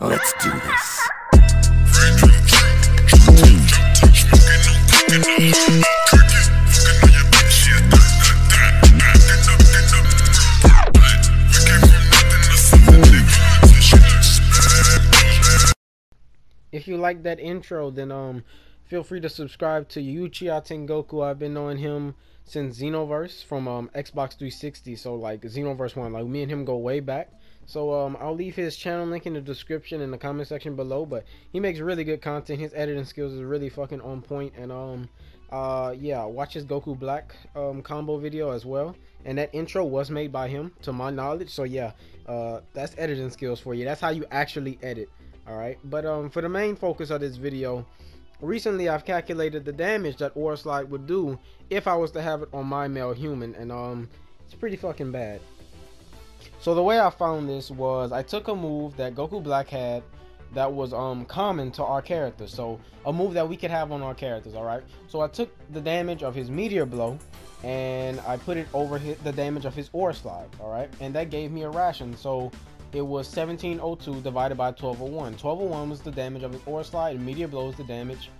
Let's do this. If you like that intro, then feel free to subscribe to Uchiha Tengoku. I've been knowing him since Xenoverse from Xbox 360, so like Xenoverse 1, like me and him go way back. So I'll leave his channel link in the description in the comment section below, but he makes really good content. His editing skills is really fucking on point, and yeah, watch his Goku Black combo video as well. And that intro was made by him, to my knowledge. So yeah, that's editing skills for you. That's how you actually edit. Alright, but for the main focus of this video, recently I've calculated the damage that Aura Slide would do if I was to have it on my male human, and it's pretty fucking bad. So the way I found this was I took a move that Goku Black had that was common to our characters, so a move that we could have on our characters. Alright, so I took the damage of his Meteor Blow and I put it over the damage of his Aura Slide. Alright, and that gave me a ration. So it was 1702 divided by 1201. 1201 was the damage of his Aura Slide, and Meteor Blow was the damage.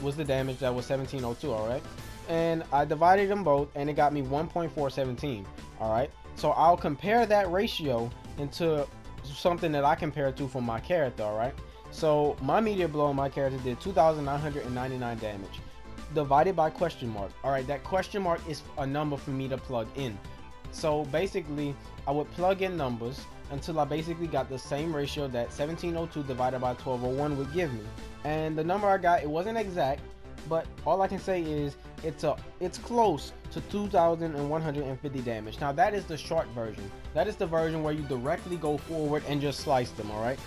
Was the damage that was 1702. All right, and I divided them both, and it got me 1.417. All right, so I'll compare that ratio into something that I compare to for my character. All right, so my Meteor Blow on my character did 2,999 damage, divided by question mark. All right, that question mark is a number for me to plug in. So basically, I would plug in numbers until I basically got the same ratio that 1702 divided by 1201 would give me. And the number I got, it wasn't exact, but all I can say is it's close to 2,150 damage. Now that is the short version. That is the version where you directly go forward and just slice them. All right.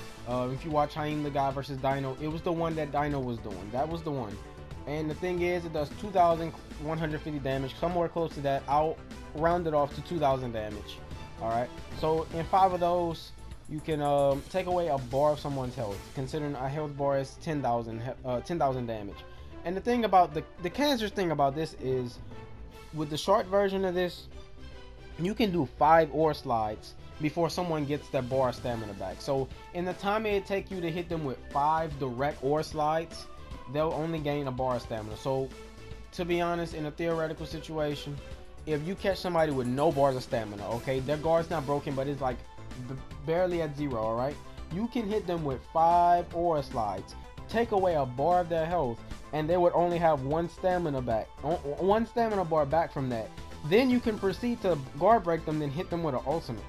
If you watch Haim the Guy versus Dino, it was the one that Dino was doing. That was the one. And the thing is, it does 2,150 damage, somewhere close to that. I'll round it off to 2,000 damage. Alright, so in 5 of those, you can take away a bar of someone's health, considering a health bar is 10,000 damage. And the thing about the cancerous thing about this is, with the short version of this, you can do 5 Aura Slides before someone gets their bar of stamina back. So in the time it take you to hit them with 5 direct Aura Slides, they'll only gain a bar of stamina. So to be honest, in a theoretical situation, if you catch somebody with no bars of stamina, okay, their guard's not broken, but it's like barely at 0, all right, you can hit them with 5 Aura Slides, take away a bar of their health, and they would only have 1 stamina bar back from that. Then you can proceed to guard break them, then hit them with an ultimate.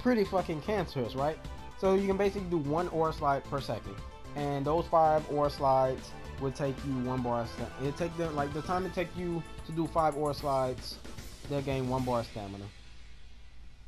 Pretty fucking cancerous, right? So you can basically do 1 Aura Slide per second, and those 5 Aura Slides would take you 1 bar of stamina. It take them, like, the time it take you to do 5 Aura Slides, they'll gain 1 bar of stamina.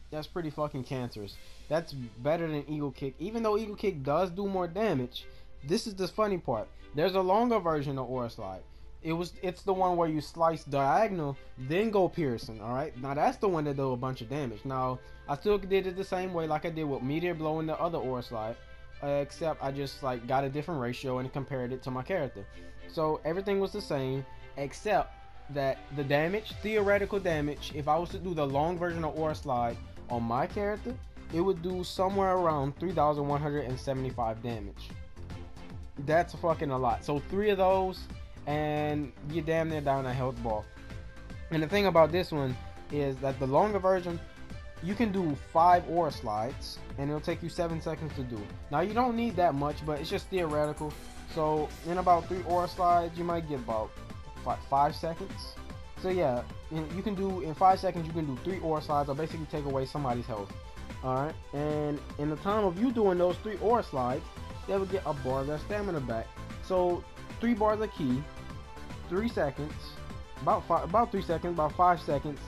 That's pretty fucking cancerous. That's better than Eagle Kick. Even though Eagle Kick does do more damage, this is the funny part. There's a longer version of Aura Slide. It's the one where you slice diagonal, then go piercing. Alright, now that's the one that do a bunch of damage. Now I still did it the same way like I did with Meteor Blow and the other Aura Slide. Except I just like got a different ratio and compared it to my character. So everything was the same, except that the damage, theoretical damage, if I was to do the long version of Aura Slide on my character, it would do somewhere around 3,175 damage. That's fucking a lot. So 3 of those and you're damn near down a health bar. And the thing about this one is that the longer version, you can do 5 Aura Slides and it'll take you 7 seconds to do. Now you don't need that much, but it's just theoretical. So in about 3 Aura Slides, you might get about 5 seconds. So yeah, you can do, in 5 seconds you can do 3 Aura Slides, or basically take away somebody's health. Alright, and in the time of you doing those 3 Aura Slides, they would get a bar of their stamina back. So 3 bars of key, 3 seconds, about 5 seconds,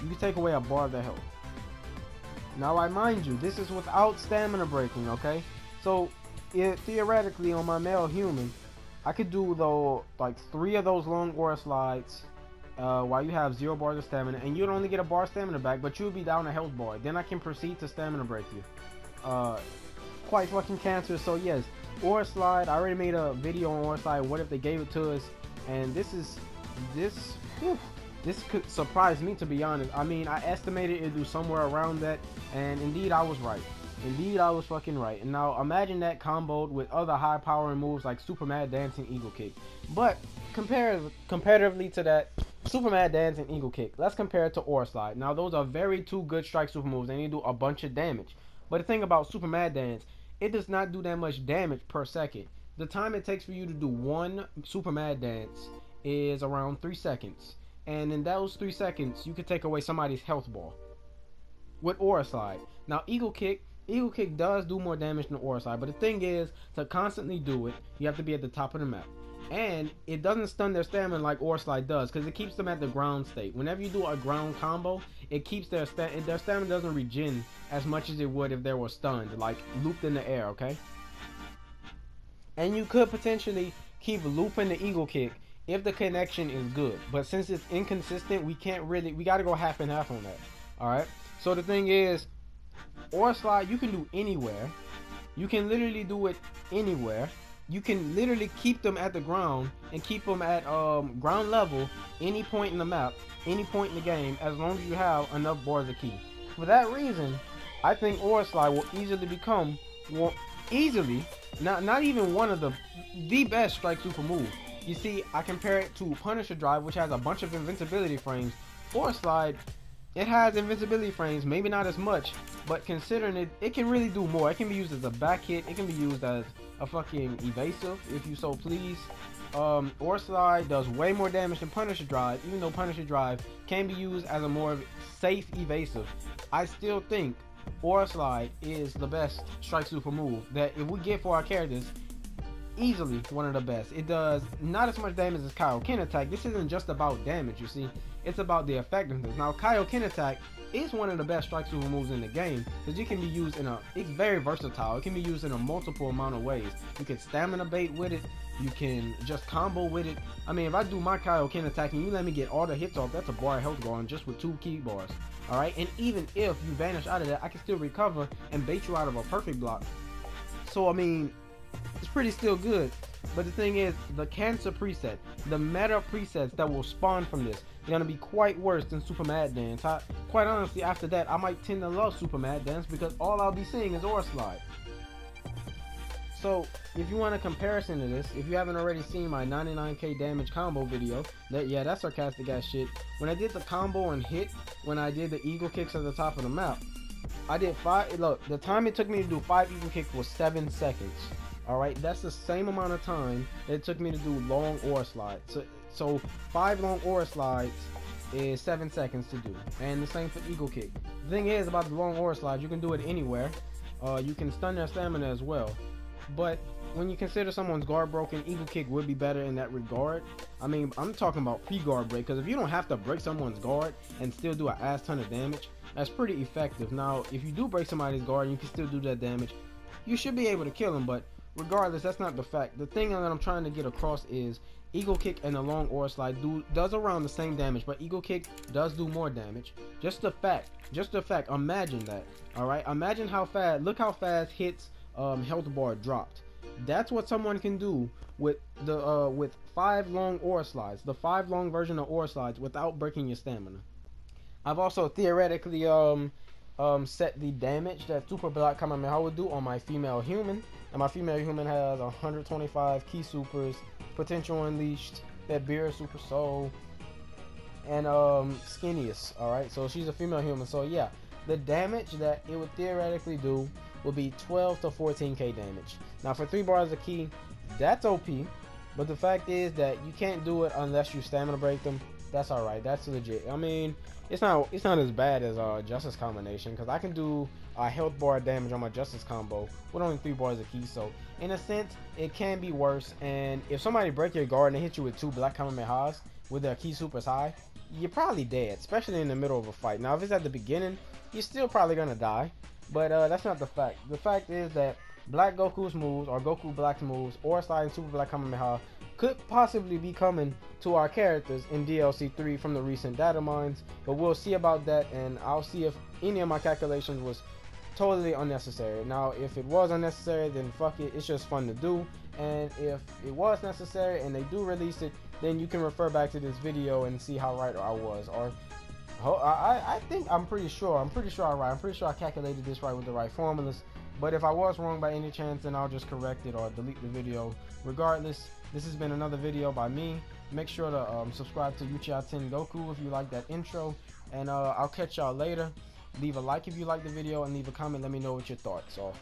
you can take away a bar of their health. Now I mind you, this is without stamina breaking, okay? So theoretically on my male human, I could do though like 3 of those long Aura Slides while you have 0 bars of stamina, and you'd only get a bar of stamina back, but you'll be down a health bar. Then I can proceed to stamina break you. Quite fucking cancerous. So yes, Aura Slide, I already made a video on Aura Slide, what if they gave it to us, and this could surprise me, to be honest. I mean, I estimated it'd do somewhere around that, and indeed I was right. Indeed, I was fucking right. And now imagine that comboed with other high powering moves like Super Mad Dance and Eagle Kick. But comparatively to that Super Mad Dance and Eagle Kick, let's compare it to Aura Slide. Now those are very two good strike super moves and they do a bunch of damage. But the thing about Super Mad Dance, it does not do that much damage per second. The time it takes for you to do one Super Mad Dance is around 3 seconds. And in those 3 seconds, you can take away somebody's health bar with Aura Slide. Now Eagle Kick does do more damage than Aura Slide, but the thing is, to constantly do it, you have to be at the top of the map. And it doesn't stun their stamina like Aura Slide does, because it keeps them at the ground state. Whenever you do a ground combo, it keeps their stamina doesn't regen as much as it would if they were stunned, like looped in the air, okay? And you could potentially keep looping the Eagle Kick if the connection is good. But since it's inconsistent, we gotta go half and half on that. Alright? So the thing is, Aura Slide you can do anywhere. You can literally do it anywhere. You can literally keep them at the ground and keep them at ground level any point in the map, any point in the game, as long as you have enough bars of key. For that reason, I think Aura Slide will easily become, not even one of the best strike super move. You see, I compare it to Punisher Drive, which has a bunch of invincibility frames. Aura Slide, it has invincibility frames, maybe not as much, but considering it can really do more. It can be used as a back hit, it can be used as a fucking evasive, if you so please. Aura Slide does way more damage than Punisher Drive, even though Punisher Drive can be used as a more safe evasive. I still think Aura Slide is the best strike super move that if we get for our characters, easily one of the best. It does not as much damage as Kaioken Attack. This isn't just about damage, you see. It's about the effectiveness. Now, Kaioken Attack is one of the best strike super moves in the game because it can be used it's very versatile. It can be used in a multiple amount of ways. You can stamina bait with it. You can just combo with it. I mean, if I do my Kaioken Attack and you let me get all the hits off, that's a bar of health gone just with 2 key bars. Alright, and even if you vanish out of that, I can still recover and bait you out of a perfect block. So, I mean, it's pretty still good. But the thing is, the cancer preset, the meta presets that will spawn from this, are going to be quite worse than Super Mad Dance. Quite honestly, after that, I might tend to love Super Mad Dance because all I'll be seeing is Aura Slide. So, if you want a comparison to this, if you haven't already seen my 99k damage combo video, that's sarcastic ass shit. When I did the combo and hit, when I did the Eagle Kicks at the top of the map, I did 5, look, the time it took me to do 5 Eagle Kicks was 7 seconds. Alright, that's the same amount of time that it took me to do long Aura Slides. So 5 long Aura Slides is 7 seconds to do. And the same for Eagle Kick. The thing is about the long Aura Slides, you can do it anywhere. You can stun their stamina as well. But when you consider someone's guard broken, Eagle Kick would be better in that regard. I mean, I'm talking about pre-guard break, because if you don't have to break someone's guard and still do an ass ton of damage, that's pretty effective. Now, if you do break somebody's guard and you can still do that damage, you should be able to kill them, but regardless, that's not the fact. The thing that I'm trying to get across is Eagle Kick and the long Aura Slide does around the same damage, but Eagle Kick does do more damage. Just the fact, imagine that. Alright, imagine how fast, look how fast hits health bar dropped. That's what someone can do with the with 5 long Aura Slides, the 5 long version of Aura Slides without breaking your stamina. I've also theoretically set the damage that Super Black Kamehameha would do on my female human, and my female human has 125 key supers, potential unleashed, that beer super soul, and skinniest. Alright, so she's a female human, so yeah, the damage that it would theoretically do would be 12 to 14k damage. Now for 3 bars of key, that's OP, but the fact is that you can't do it unless you stamina break them. That's alright, that's legit. I mean, it's not as bad as Justice combination, because I can do health bar damage on my Justice combo with only 3 bars of key. So in a sense, it can be worse. And if somebody break your guard and they hit you with 2 Black Kamehamehas with their key supers high, you're probably dead, especially in the middle of a fight. Now if it's at the beginning, you're still probably gonna die, but that's not the fact. The fact is that Black Goku's moves, or Goku Black's moves, Aura Slide and Super Black Kamehameha could possibly be coming to our characters in DLC 3 from the recent data mines, but we'll see about that, and I'll see if any of my calculations was totally unnecessary. Now if it was unnecessary, then fuck it, it's just fun to do, and if it was necessary and they do release it, then you can refer back to this video and see how right I was, or I think I'm pretty sure. I'm pretty sure I'm right. I'm pretty sure I calculated this right with the right formulas. But if I was wrong by any chance, then I'll just correct it or delete the video. Regardless, this has been another video by me. Make sure to subscribe to Uchiha Tengoku if you like that intro. And I'll catch y'all later. Leave a like if you like the video and leave a comment. Let me know what your thoughts are.